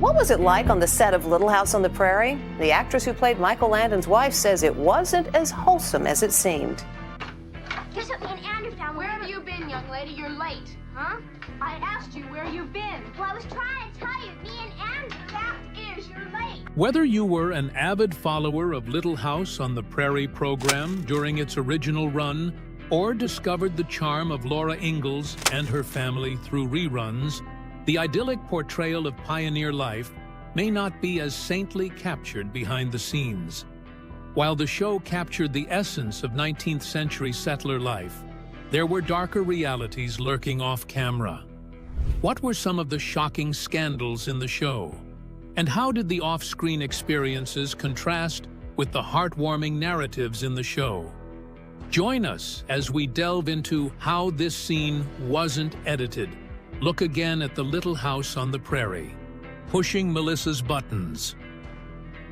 What was it like on the set of Little House on the Prairie? The actress who played Michael Landon's wife says it wasn't as wholesome as it seemed. Guess what me and Andrew found? Where have you been, young lady? You're late. Huh? I asked you where you've been. Well, I was trying to tell you, me and Andrew. Fact is, you're late. Whether you were an avid follower of Little House on the Prairie program during its original run, or discovered the charm of Laura Ingalls and her family through reruns, the idyllic portrayal of pioneer life may not be as saintly captured behind the scenes. While the show captured the essence of 19th century settler life, there were darker realities lurking off camera. What were some of the shocking scandals in the show? And how did the off-screen experiences contrast with the heartwarming narratives in the show? Join us as we delve into how this scene wasn't edited. Look again at the Little House on the Prairie, pushing Melissa's buttons.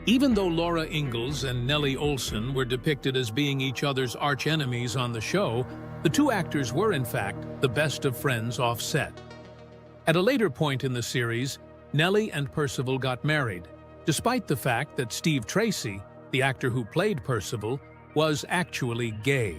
Even though Laura Ingalls and Nellie Oleson were depicted as being each other's arch-enemies on the show, the two actors were, in fact, the best of friends off-set. At a later point in the series, Nellie and Percival got married, despite the fact that Steve Tracy, the actor who played Percival, was actually gay.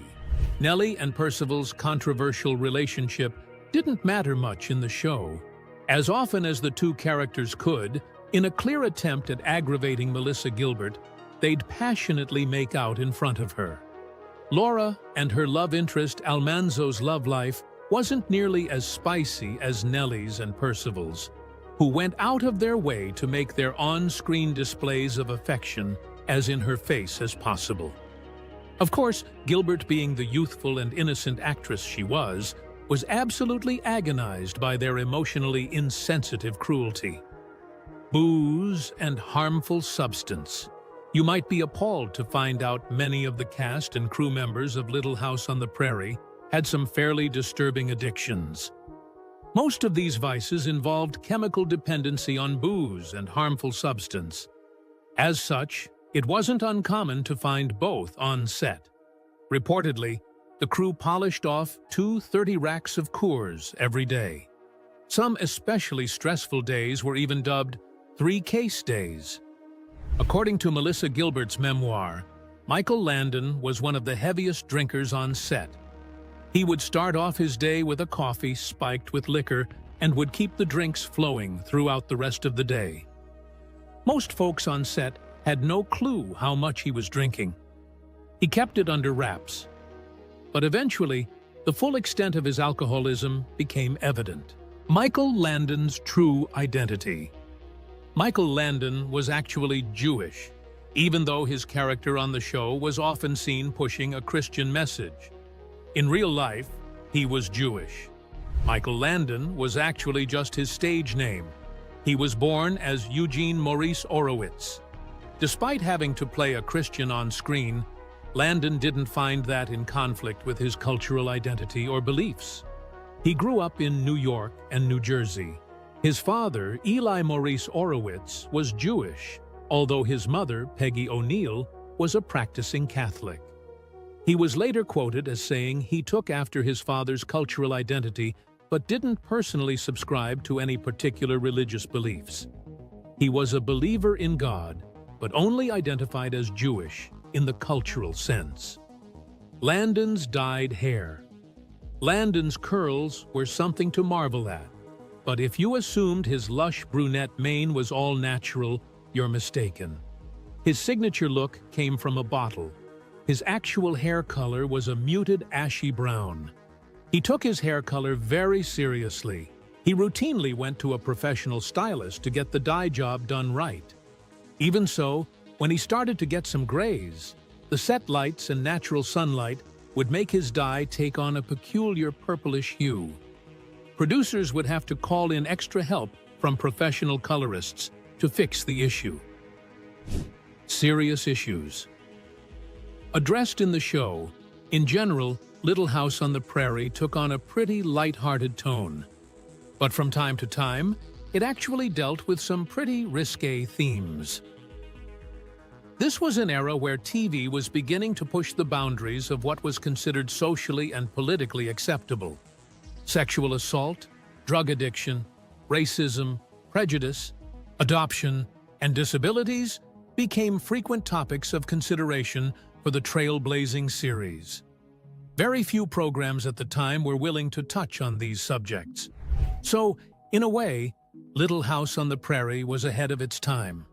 Nellie and Percival's controversial relationship didn't matter much in the show. As often as the two characters could, in a clear attempt at aggravating Melissa Gilbert, they'd passionately make out in front of her. Laura and her love interest Almanzo's love life wasn't nearly as spicy as Nellie's and Percival's, who went out of their way to make their on-screen displays of affection as in her face as possible. Of course, Gilbert, being the youthful and innocent actress she was absolutely agonized by their emotionally insensitive cruelty. Booze and harmful substance. You might be appalled to find out many of the cast and crew members of Little House on the Prairie had some fairly disturbing addictions. Most of these vices involved chemical dependency on booze and harmful substance. As such, it wasn't uncommon to find both on set. Reportedly, the crew polished off 230 racks of Coors every day. Some especially stressful days were even dubbed 3-case days. According to Melissa Gilbert's memoir, Michael Landon was one of the heaviest drinkers on set. He would start off his day with a coffee spiked with liquor and would keep the drinks flowing throughout the rest of the day. Most folks on set had no clue how much he was drinking. He kept it under wraps. But eventually, the full extent of his alcoholism became evident. Michael Landon's true identity. Michael Landon was actually Jewish, even though his character on the show was often seen pushing a Christian message. In real life, he was Jewish. Michael Landon was actually just his stage name. He was born as Eugene Maurice Orowitz. Despite having to play a Christian on screen, Landon didn't find that in conflict with his cultural identity or beliefs. He grew up in New York and New Jersey. His father, Eli Maurice Orowitz, was Jewish, although his mother, Peggy O'Neill, was a practicing Catholic. He was later quoted as saying he took after his father's cultural identity but didn't personally subscribe to any particular religious beliefs. He was a believer in God, but only identified as Jewish in the cultural sense. Landon's dyed hair. Landon's curls were something to marvel at, but if you assumed his lush brunette mane was all natural, you're mistaken. His signature look came from a bottle. His actual hair color was a muted ashy brown. He took his hair color very seriously. He routinely went to a professional stylist to get the dye job done right. Even so, when he started to get some grays, the set lights and natural sunlight would make his dye take on a peculiar purplish hue. Producers would have to call in extra help from professional colorists to fix the issue. Serious issues. Addressed in the show, in general, Little House on the Prairie took on a pretty light-hearted tone. But from time to time, it actually dealt with some pretty risque themes. This was an era where TV was beginning to push the boundaries of what was considered socially and politically acceptable. Sexual assault, drug addiction, racism, prejudice, Adoption and disabilities became frequent topics of consideration for the trailblazing series. Very few programs at the time were willing to touch on these subjects. So, in a way, Little House on the Prairie was ahead of its time.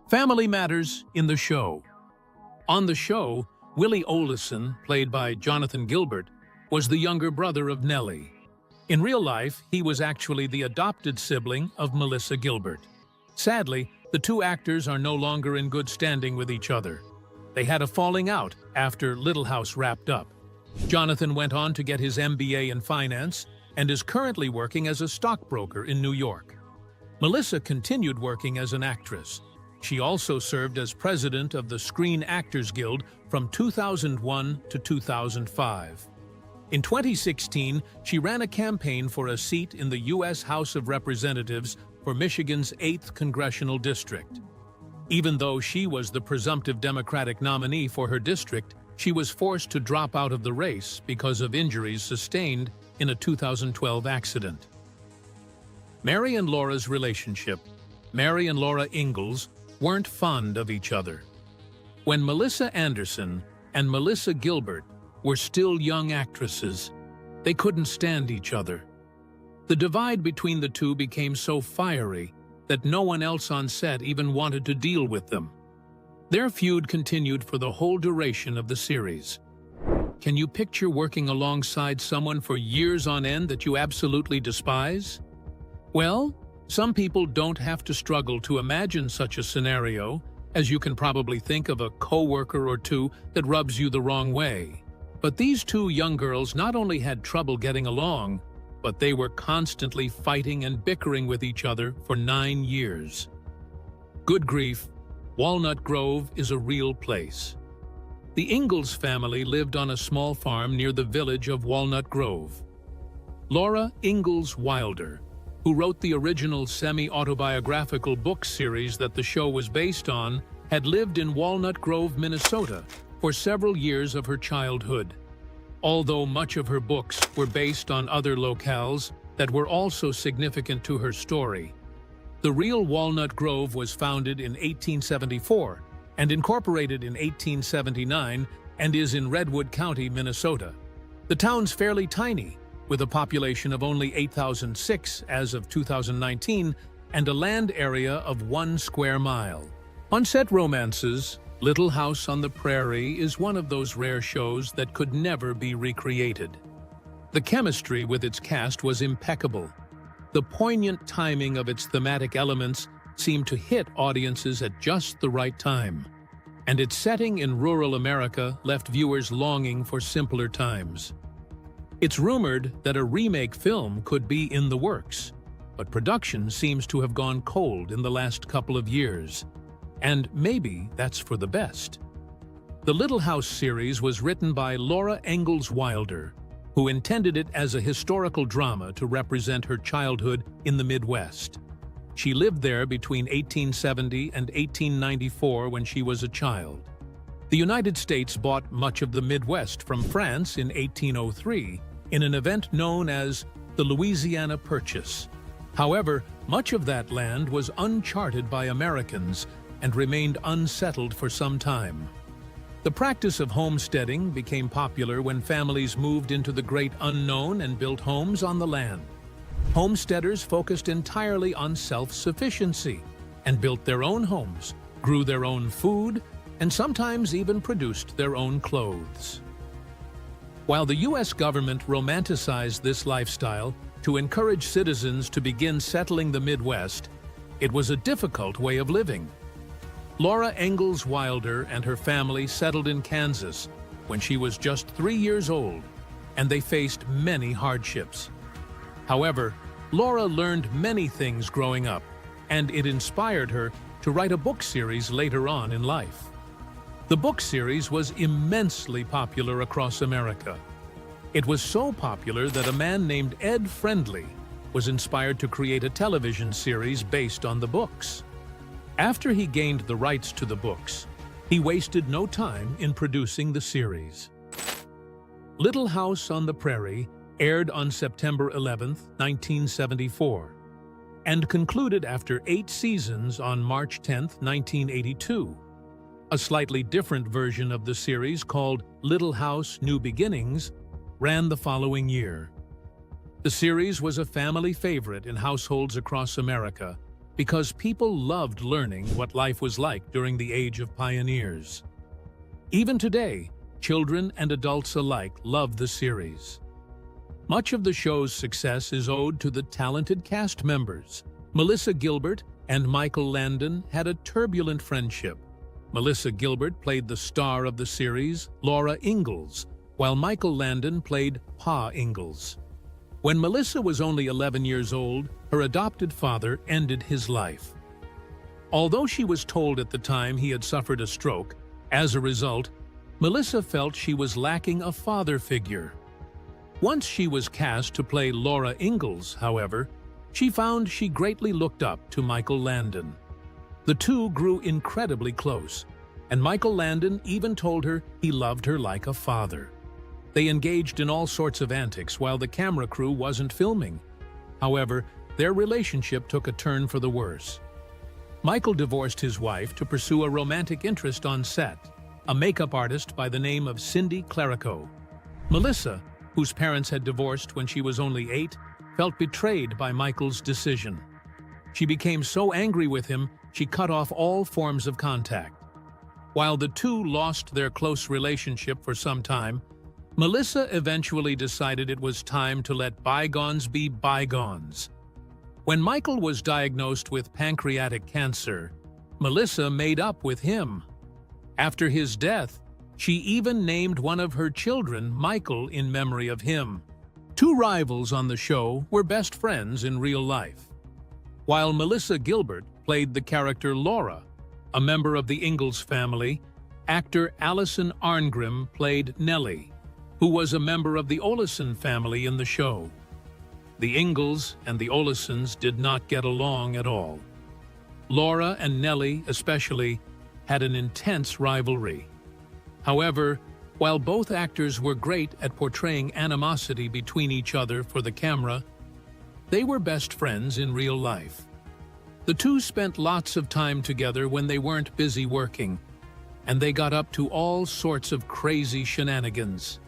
Family matters in the show. On the show, Willie Oleson, played by Jonathan Gilbert, was the younger brother of Nellie. In real life, he was actually the adopted sibling of Melissa Gilbert. Sadly, the two actors are no longer in good standing with each other. They had a falling out after Little House wrapped up. Jonathan went on to get his MBA in finance and is currently working as a stockbroker in New York. Melissa continued working as an actress. She also served as president of the Screen Actors Guild from 2001 to 2005. In 2016, she ran a campaign for a seat in the U.S. House of Representatives for Michigan's 8th Congressional District. Even though she was the presumptive Democratic nominee for her district, she was forced to drop out of the race because of injuries sustained in a 2012 accident. Mary and Laura's relationship. Mary and Laura Ingalls weren't fond of each other. When Melissa Anderson and Melissa Gilbert were still young actresses, they couldn't stand each other. The divide between the two became so fiery that no one else on set even wanted to deal with them. Their feud continued for the whole duration of the series. Can you picture working alongside someone for years on end that you absolutely despise? Well, some people don't have to struggle to imagine such a scenario, as you can probably think of a coworker or two that rubs you the wrong way. But these two young girls not only had trouble getting along, but they were constantly fighting and bickering with each other for 9 years. Good grief, Walnut Grove is a real place. The Ingalls family lived on a small farm near the village of Walnut Grove. Laura Ingalls Wilder, who wrote the original semi-autobiographical book series that the show was based on, had lived in Walnut Grove, Minnesota, for several years of her childhood. Although much of her books were based on other locales that were also significant to her story. The real Walnut Grove was founded in 1874 and incorporated in 1879 and is in Redwood County, Minnesota. The town's fairly tiny, with a population of only 8,006 as of 2019 and a land area of 1 square mile. On-set romances, Little House on the Prairie is one of those rare shows that could never be recreated. The chemistry with its cast was impeccable. The poignant timing of its thematic elements seemed to hit audiences at just the right time, and its setting in rural America left viewers longing for simpler times. It's rumored that a remake film could be in the works, but production seems to have gone cold in the last couple of years. And maybe that's for the best. The Little House series was written by Laura Ingalls Wilder, who intended it as a historical drama to represent her childhood in the Midwest. She lived there between 1870 and 1894 when she was a child. The United States bought much of the Midwest from France in 1803 in an event known as the Louisiana Purchase. However, much of that land was uncharted by Americans and remained unsettled for some time. The practice of homesteading became popular when families moved into the great unknown and built homes on the land. Homesteaders focused entirely on self-sufficiency and built their own homes, grew their own food, and sometimes even produced their own clothes. While the U.S. government romanticized this lifestyle to encourage citizens to begin settling the Midwest, it was a difficult way of living. Laura Ingalls Wilder and her family settled in Kansas when she was just 3 years old, and they faced many hardships. However, Laura learned many things growing up, and it inspired her to write a book series later on in life. The book series was immensely popular across America. It was so popular that a man named Ed Friendly was inspired to create a television series based on the books. After he gained the rights to the books, he wasted no time in producing the series. Little House on the Prairie aired on September 11, 1974. and concluded after 8 seasons on March 10, 1982. A slightly different version of the series, called Little House, New Beginnings, ran the following year. The series was a family favorite in households across America because people loved learning what life was like during the age of pioneers. Even today, children and adults alike love the series. Much of the show's success is owed to the talented cast members. Melissa Gilbert and Michael Landon had a turbulent friendship. Melissa Gilbert played the star of the series, Laura Ingalls, while Michael Landon played Pa Ingalls. When Melissa was only 11 years old, her adopted father ended his life. Although she was told at the time he had suffered a stroke, as a result, Melissa felt she was lacking a father figure. Once she was cast to play Laura Ingalls, however, she found she greatly looked up to Michael Landon. The two grew incredibly close, and Michael Landon even told her he loved her like a father. They engaged in all sorts of antics while the camera crew wasn't filming. However, their relationship took a turn for the worse. Michael divorced his wife to pursue a romantic interest on set, a makeup artist by the name of Cindy Clerico. Melissa, whose parents had divorced when she was only 8, felt betrayed by Michael's decision. She became so angry with him, she cut off all forms of contact. While the two lost their close relationship for some time, Melissa eventually decided it was time to let bygones be bygones. When Michael was diagnosed with pancreatic cancer, Melissa made up with him. After his death, she even named one of her children Michael in memory of him. Two rivals on the show were best friends in real life. While Melissa Gilbert played the character Laura, a member of the Ingalls family, actor Allison Arngrim played Nellie, who was a member of the Olesen family in the show. The Ingalls and the Olesens did not get along at all. Laura and Nellie, especially, had an intense rivalry. However, while both actors were great at portraying animosity between each other for the camera, they were best friends in real life. The two spent lots of time together when they weren't busy working, and they got up to all sorts of crazy shenanigans.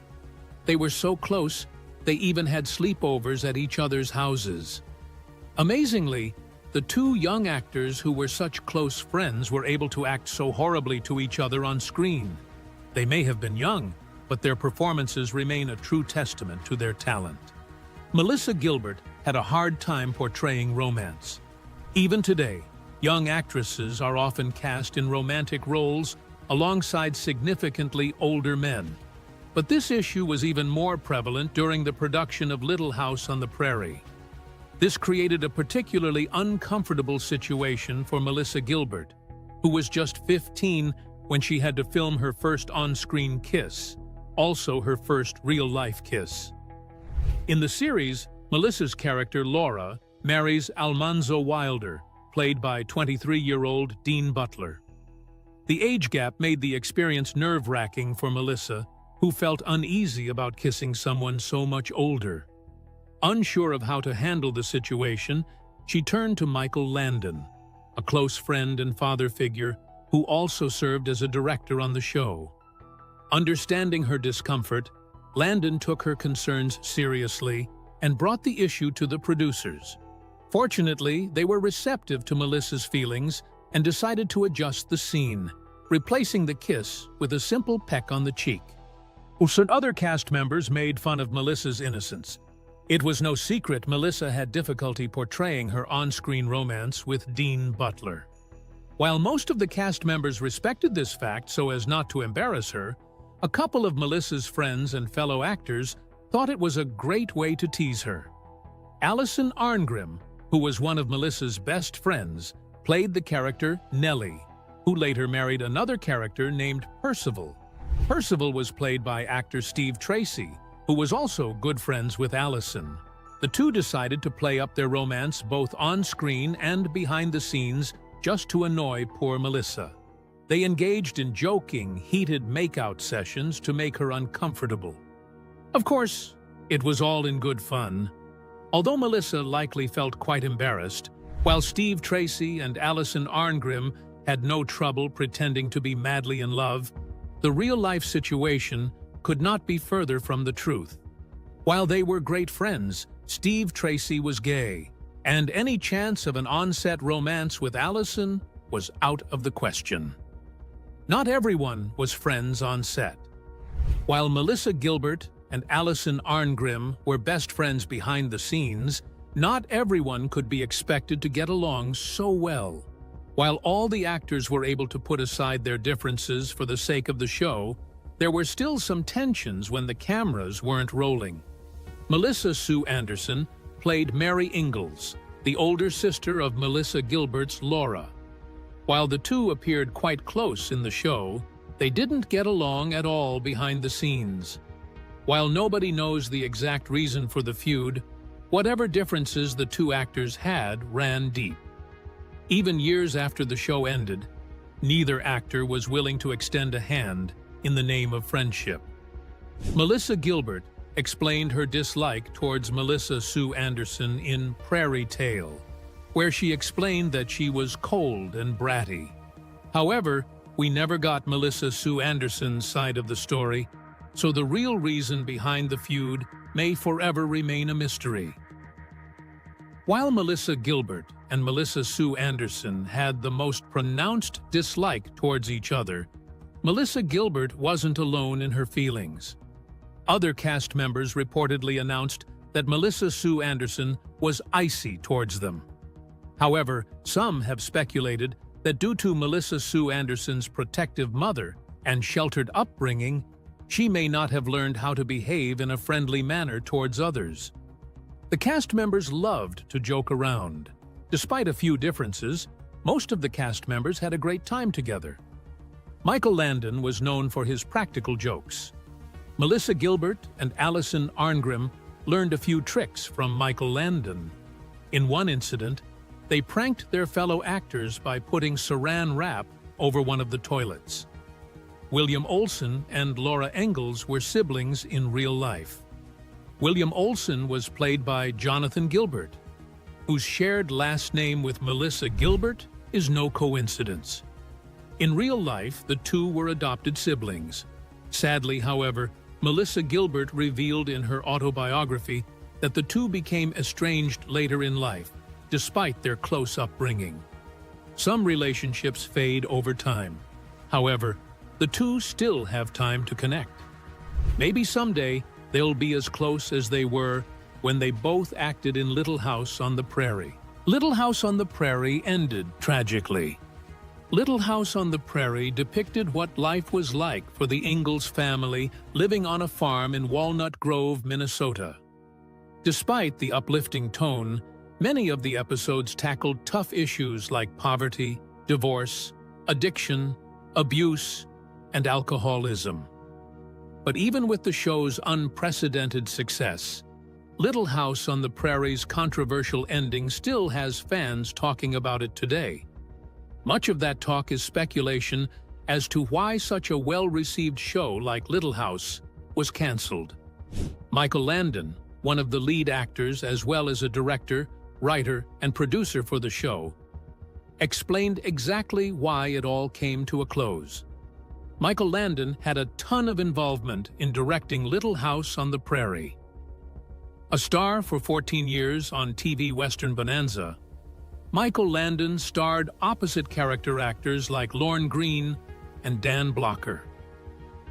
They were so close, they even had sleepovers at each other's houses. Amazingly, the two young actors who were such close friends were able to act so horribly to each other on screen. They may have been young, but their performances remain a true testament to their talent. Melissa Gilbert had a hard time portraying romance. Even today, young actresses are often cast in romantic roles alongside significantly older men. But this issue was even more prevalent during the production of Little House on the Prairie. This created a particularly uncomfortable situation for Melissa Gilbert, who was just 15 when she had to film her first on-screen kiss, also her first real-life kiss. In the series, Melissa's character Laura marries Almanzo Wilder, played by 23-year-old Dean Butler. The age gap made the experience nerve-wracking for Melissa, who felt uneasy about kissing someone so much older. Unsure of how to handle the situation, she turned to Michael Landon, a close friend and father figure who also served as a director on the show. Understanding her discomfort, Landon took her concerns seriously and brought the issue to the producers. Fortunately, they were receptive to Melissa's feelings and decided to adjust the scene, replacing the kiss with a simple peck on the cheek. Some other cast members made fun of Melissa's innocence. It was no secret Melissa had difficulty portraying her on-screen romance with Dean Butler. While most of the cast members respected this fact so as not to embarrass her, a couple of Melissa's friends and fellow actors thought it was a great way to tease her. Allison Arngrim, who was one of Melissa's best friends, played the character Nellie, who later married another character named Percival. Percival was played by actor Steve Tracy, who was also good friends with Allison. The two decided to play up their romance both on-screen and behind the scenes just to annoy poor Melissa. They engaged in joking, heated makeout sessions to make her uncomfortable. Of course, it was all in good fun. Although Melissa likely felt quite embarrassed, While Steve Tracy and Alison Arngrim had no trouble pretending to be madly in love, the real-life situation could not be further from the truth. While they were great friends, Steve Tracy was gay, and any chance of an on-set romance with Alison was out of the question. Not everyone was friends on set. While Melissa Gilbert and Alison Arngrim were best friends behind the scenes, not everyone could be expected to get along so well. While all the actors were able to put aside their differences for the sake of the show, there were still some tensions when the cameras weren't rolling. Melissa Sue Anderson played Mary Ingalls, the older sister of Melissa Gilbert's Laura. While the two appeared quite close in the show, they didn't get along at all behind the scenes. While nobody knows the exact reason for the feud, whatever differences the two actors had ran deep. Even years after the show ended, neither actor was willing to extend a hand in the name of friendship. Melissa Gilbert explained her dislike towards Melissa Sue Anderson in Prairie Tale, where she explained that she was cold and bratty. However, we never got Melissa Sue Anderson's side of the story, so the real reason behind the feud may forever remain a mystery. While Melissa Gilbert and Melissa Sue Anderson had the most pronounced dislike towards each other, Melissa Gilbert wasn't alone in her feelings. Other cast members reportedly announced that Melissa Sue Anderson was icy towards them. However, some have speculated that due to Melissa Sue Anderson's protective mother and sheltered upbringing, she may not have learned how to behave in a friendly manner towards others. The cast members loved to joke around. Despite a few differences, most of the cast members had a great time together. Michael Landon was known for his practical jokes. Melissa Gilbert and Alison Arngrim learned a few tricks from Michael Landon. In one incident, they pranked their fellow actors by putting saran wrap over one of the toilets. William Olson and Laura Ingalls were siblings in real life. William Olson was played by Jonathan Gilbert, whose shared last name with Melissa Gilbert is no coincidence. In real life, the two were adopted siblings. Sadly, however, Melissa Gilbert revealed in her autobiography that the two became estranged later in life, despite their close upbringing. Some relationships fade over time. However, the two still have time to connect. Maybe someday they'll be as close as they were when they both acted in Little House on the Prairie. Little House on the Prairie ended tragically. Little House on the Prairie depicted what life was like for the Ingalls family living on a farm in Walnut Grove, Minnesota. Despite the uplifting tone, many of the episodes tackled tough issues like poverty, divorce, addiction, abuse, and alcoholism. But even with the show's unprecedented success, Little House on the Prairie's controversial ending still has fans talking about it today. Much of that talk is speculation as to why such a well-received show like Little House was canceled. Michael Landon, one of the lead actors as well as a director, writer, and producer for the show, explained exactly why it all came to a close. Michael Landon had a ton of involvement in directing Little House on the Prairie. A star for 14 years on TV Western Bonanza, Michael Landon starred opposite character actors like Lorne Greene and Dan Blocker.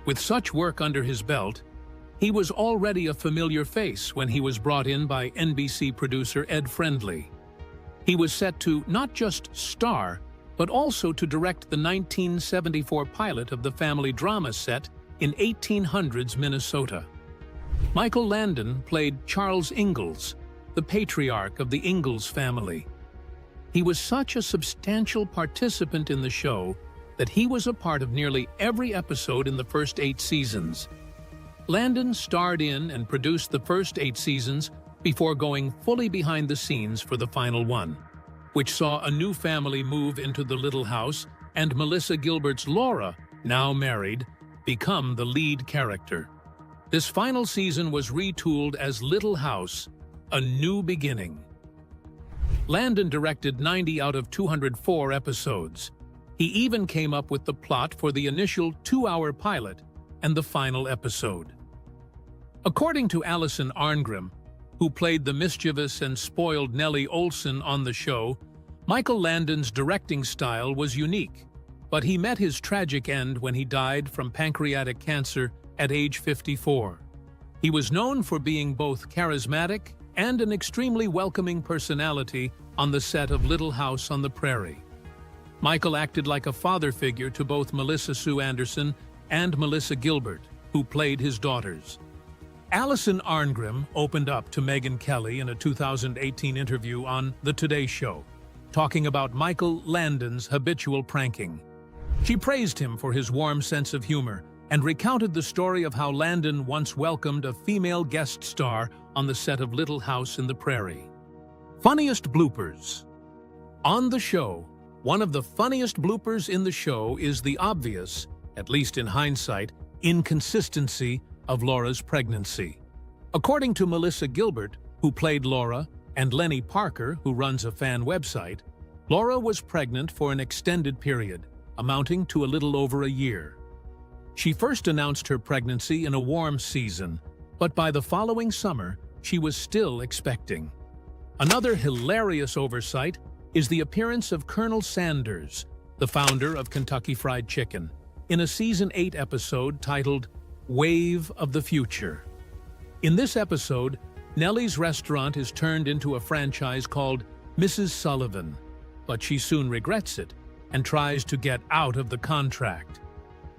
With such work under his belt, he was already a familiar face when he was brought in by NBC producer Ed Friendly. He was set to not just star, but also to direct the 1974 pilot of the family drama set in 1800s Minnesota. Michael Landon played Charles Ingalls, the patriarch of the Ingalls family. He was such a substantial participant in the show that he was a part of nearly every episode in the first 8 seasons. Landon starred in and produced the first 8 seasons before going fully behind the scenes for the final one, which saw a new family move into the Little House and Melissa Gilbert's Laura, now married, become the lead character. This final season was retooled as Little House, A New Beginning. Landon directed 90 out of 204 episodes. He even came up with the plot for the initial 2-hour pilot and the final episode. According to Allison Arngrim, who played the mischievous and spoiled Nellie Olson on the show, Michael Landon's directing style was unique, but he met his tragic end when he died from pancreatic cancer at age 54. He was known for being both charismatic and an extremely welcoming personality on the set of Little House on the Prairie. Michael acted like a father figure to both Melissa Sue Anderson and Melissa Gilbert, who played his daughters. Allison Arngrim opened up to Megyn Kelly in a 2018 interview on The Today Show, talking about Michael Landon's habitual pranking. She praised him for his warm sense of humor and recounted the story of how Landon once welcomed a female guest star on the set of Little House in the Prairie. Funniest bloopers. On the show, one of the funniest bloopers in the show is the obvious, at least in hindsight, inconsistency of Laura's pregnancy. According to Melissa Gilbert, who played Laura, and Lenny Parker, who runs a fan website, Laura was pregnant for an extended period, amounting to a little over a year. She first announced her pregnancy in a warm season, but by the following summer, she was still expecting. Another hilarious oversight is the appearance of Colonel Sanders, the founder of Kentucky Fried Chicken, in a Season 8 episode titled Wave of the Future. In this episode, Nellie's restaurant is turned into a franchise called Mrs. Sullivan, but she soon regrets it and tries to get out of the contract.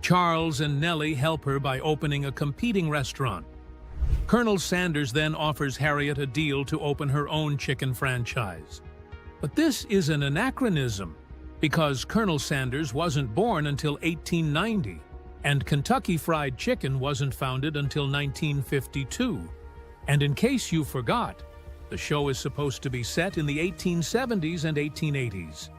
Charles and Nellie help her by opening a competing restaurant. Colonel Sanders then offers Harriet a deal to open her own chicken franchise. But this is an anachronism, because Colonel Sanders wasn't born until 1890, and Kentucky Fried Chicken wasn't founded until 1952. And in case you forgot, the show is supposed to be set in the 1870s and 1880s.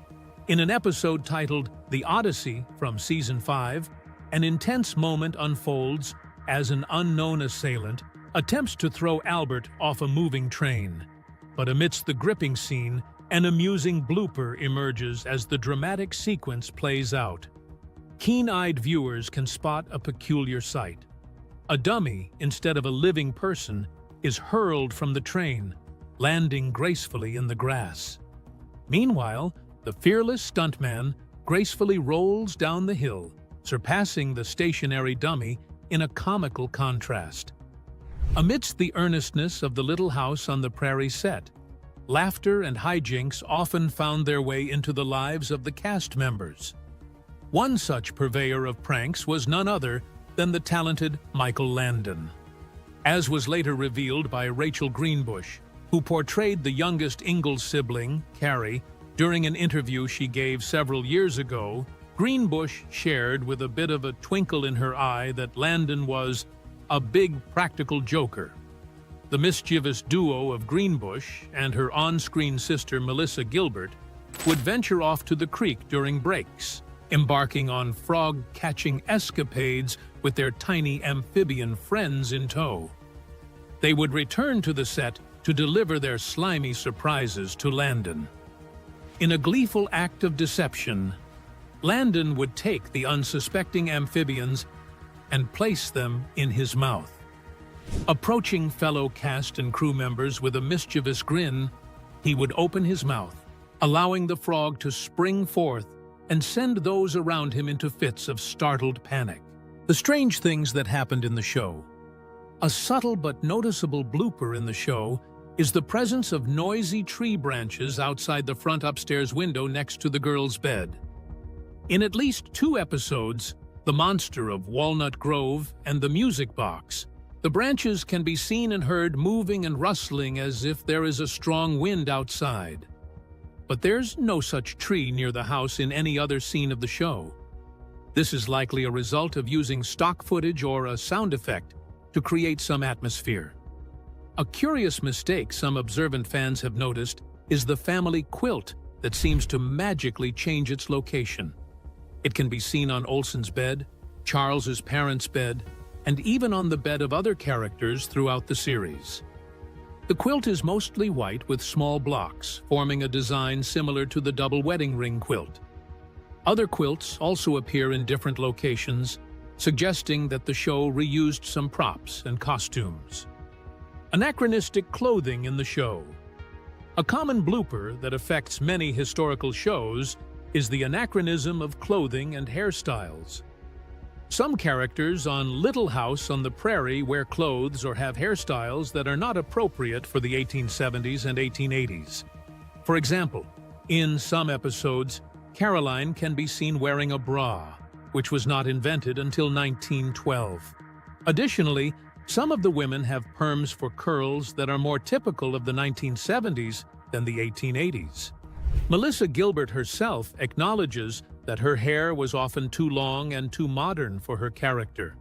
In an episode titled The Odyssey from Season 5, an intense moment unfolds as an unknown assailant attempts to throw Albert off a moving train. But amidst the gripping scene, an amusing blooper emerges as the dramatic sequence plays out. Keen-eyed viewers can spot a peculiar sight. A dummy, instead of a living person, is hurled from the train, landing gracefully in the grass. Meanwhile, the fearless stuntman gracefully rolls down the hill, surpassing the stationary dummy in a comical contrast. Amidst the earnestness of the Little House on the Prairie set, laughter and hijinks often found their way into the lives of the cast members. One such purveyor of pranks was none other than the talented Michael Landon. As was later revealed by Rachel Greenbush, who portrayed the youngest Ingalls sibling, Carrie, during an interview she gave several years ago, Greenbush shared with a bit of a twinkle in her eye that Landon was a big practical joker. The mischievous duo of Greenbush and her on-screen sister Melissa Gilbert would venture off to the creek during breaks, embarking on frog-catching escapades with their tiny amphibian friends in tow. They would return to the set to deliver their slimy surprises to Landon. In a gleeful act of deception, Landon would take the unsuspecting amphibians and place them in his mouth. Approaching fellow cast and crew members with a mischievous grin, he would open his mouth, allowing the frog to spring forth and send those around him into fits of startled panic. The strange things that happened in the show. A subtle but noticeable blooper in the show is the presence of noisy tree branches outside the front upstairs window next to the girl's bed. In at least 2 episodes, The Monster of Walnut Grove and The Music Box, the branches can be seen and heard moving and rustling as if there is a strong wind outside. But there's no such tree near the house in any other scene of the show. This is likely a result of using stock footage or a sound effect to create some atmosphere. A curious mistake some observant fans have noticed is the family quilt that seems to magically change its location. It can be seen on Olsen's bed, Charles's parents' bed, and even on the bed of other characters throughout the series. The quilt is mostly white with small blocks, forming a design similar to the double wedding ring quilt. Other quilts also appear in different locations, suggesting that the show reused some props and costumes. Anachronistic clothing in the show. A common blooper that affects many historical shows is the anachronism of clothing and hairstyles. Some characters on Little House on the Prairie wear clothes or have hairstyles that are not appropriate for the 1870s and 1880s. For example, in some episodes, Caroline can be seen wearing a bra, which was not invented until 1912. Additionally, some of the women have perms for curls that are more typical of the 1970s than the 1880s. Melissa Gilbert herself acknowledges that her hair was often too long and too modern for her character.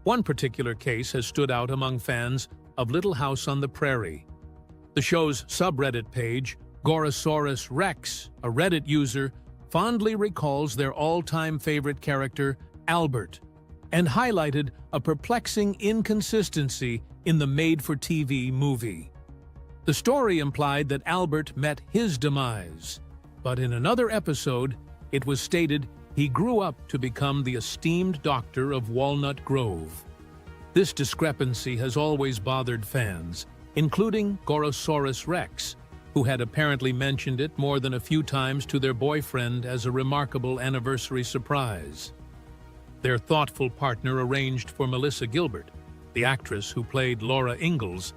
One particular case has stood out among fans of Little House on the Prairie. The show's subreddit page, Gorosaurus Rex, a Reddit user, fondly recalls their all-time favorite character, Albert, and highlighted a perplexing inconsistency in the made-for-TV movie. The story implied that Albert met his demise, but in another episode, it was stated he grew up to become the esteemed doctor of Walnut Grove. This discrepancy has always bothered fans, including Gorosaurus Rex, who had apparently mentioned it more than a few times to their boyfriend as a remarkable anniversary surprise. Their thoughtful partner arranged for Melissa Gilbert, the actress who played Laura Ingalls,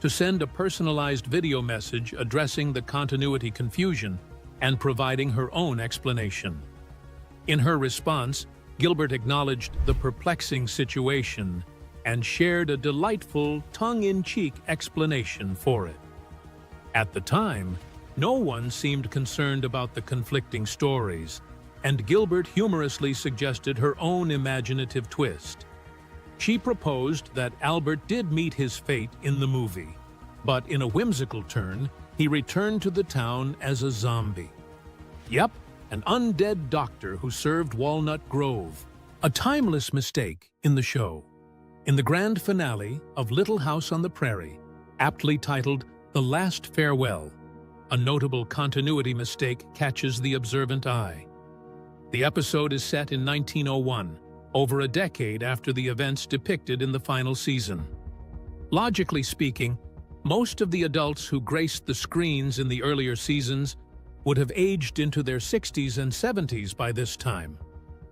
to send a personalized video message addressing the continuity confusion and providing her own explanation. In her response, Gilbert acknowledged the perplexing situation and shared a delightful, tongue-in-cheek explanation for it. At the time, no one seemed concerned about the conflicting stories, and Gilbert humorously suggested her own imaginative twist. She proposed that Albert did meet his fate in the movie, but in a whimsical turn, he returned to the town as a zombie. Yep, an undead doctor who served Walnut Grove. A timeless mistake in the show. In the grand finale of Little House on the Prairie, aptly titled The Last Farewell, a notable continuity mistake catches the observant eye. The episode is set in 1901, over a decade after the events depicted in the final season. Logically speaking, most of the adults who graced the screens in the earlier seasons would have aged into their 60s and 70s by this time.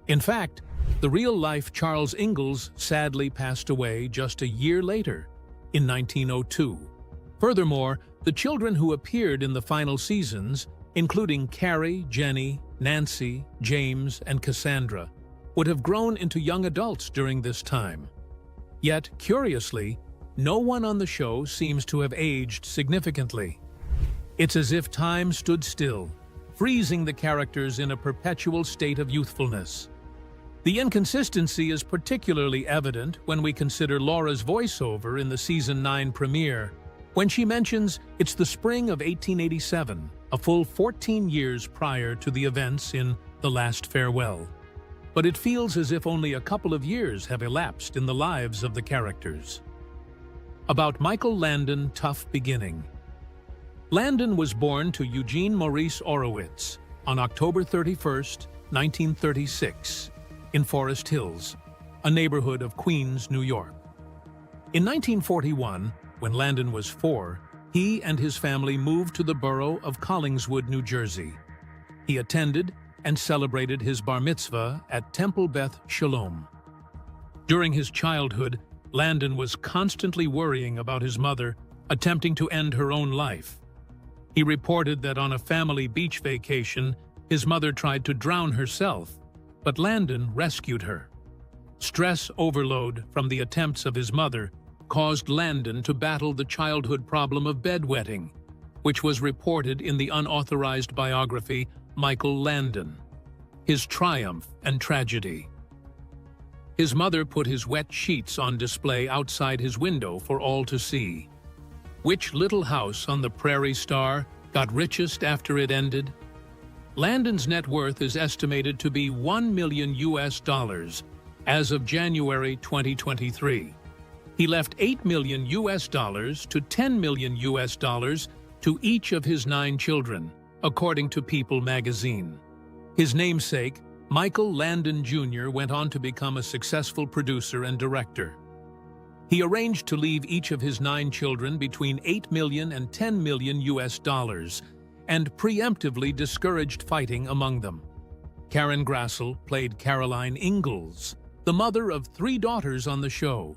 In fact, the real-life Charles Ingalls sadly passed away just a year later, in 1902. Furthermore, the children who appeared in the final seasons, including Carrie, Jenny, Nancy, James, and Cassandra, would have grown into young adults during this time. Yet, curiously, no one on the show seems to have aged significantly. It's as if time stood still, freezing the characters in a perpetual state of youthfulness. The inconsistency is particularly evident when we consider Laura's voiceover in the Season 9 premiere, when she mentions it's the spring of 1887, a full 14 years prior to the events in The Last Farewell. But it feels as if only a couple of years have elapsed in the lives of the characters. About Michael Landon tough beginning. Landon was born to Eugene Maurice Orowitz on October 31, 1936, in Forest Hills, a neighborhood of Queens, New York. In 1941, when Landon was 4, he and his family moved to the borough of Collingswood, New Jersey. He attended and celebrated his bar mitzvah at Temple Beth Shalom. During his childhood, Landon was constantly worrying about his mother, attempting to end her own life. He reported that on a family beach vacation, his mother tried to drown herself, but Landon rescued her. Stress overload from the attempts of his mother caused Landon to battle the childhood problem of bedwetting, which was reported in the unauthorized biography Michael Landon, His Triumph and Tragedy. His mother put his wet sheets on display outside his window for all to see. Which Little House on the Prairie star got richest after it ended? Landon's net worth is estimated to be $1 million as of January 2023. He left $8 million to $10 million to each of his 9 children, according to People magazine. His namesake, Michael Landon Jr., went on to become a successful producer and director. He arranged to leave each of his 9 children between $8 million and $10 million and preemptively discouraged fighting among them. Karen Grassel played Caroline Ingalls, the mother of 3 daughters on the show.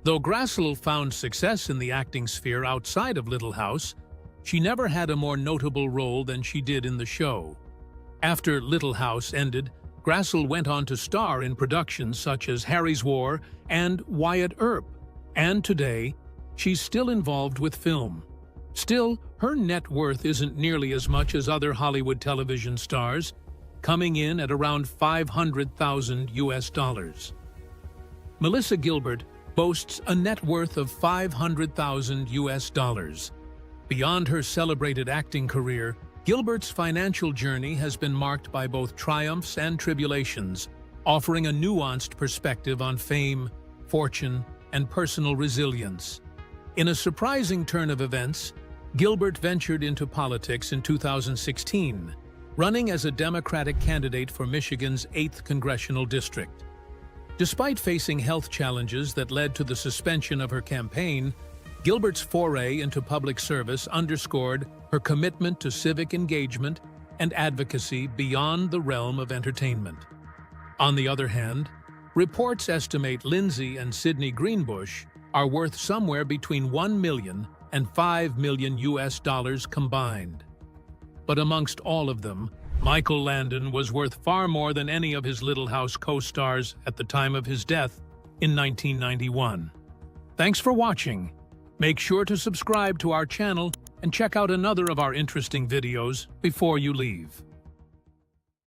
Though Grassel found success in the acting sphere outside of Little House, she never had a more notable role than she did in the show. After Little House ended, Grassel went on to star in productions such as Harry's War and Wyatt Earp, and today, she's still involved with film. Still, her net worth isn't nearly as much as other Hollywood television stars, coming in at around $500,000. Melissa Gilbert boasts a net worth of $500,000. Beyond her celebrated acting career, Gilbert's financial journey has been marked by both triumphs and tribulations, offering a nuanced perspective on fame, fortune, and personal resilience. In a surprising turn of events, Gilbert ventured into politics in 2016, running as a Democratic candidate for Michigan's 8th congressional district. Despite facing health challenges that led to the suspension of her campaign, Gilbert's foray into public service underscored her commitment to civic engagement and advocacy beyond the realm of entertainment. On the other hand, reports estimate Lindsay and Sidney Greenbush are worth somewhere between $1 million and $5 million combined. But amongst all of them, Michael Landon was worth far more than any of his Little House co-stars at the time of his death in 1991. Thanks for watching. Make sure to subscribe to our channel and check out another of our interesting videos before you leave.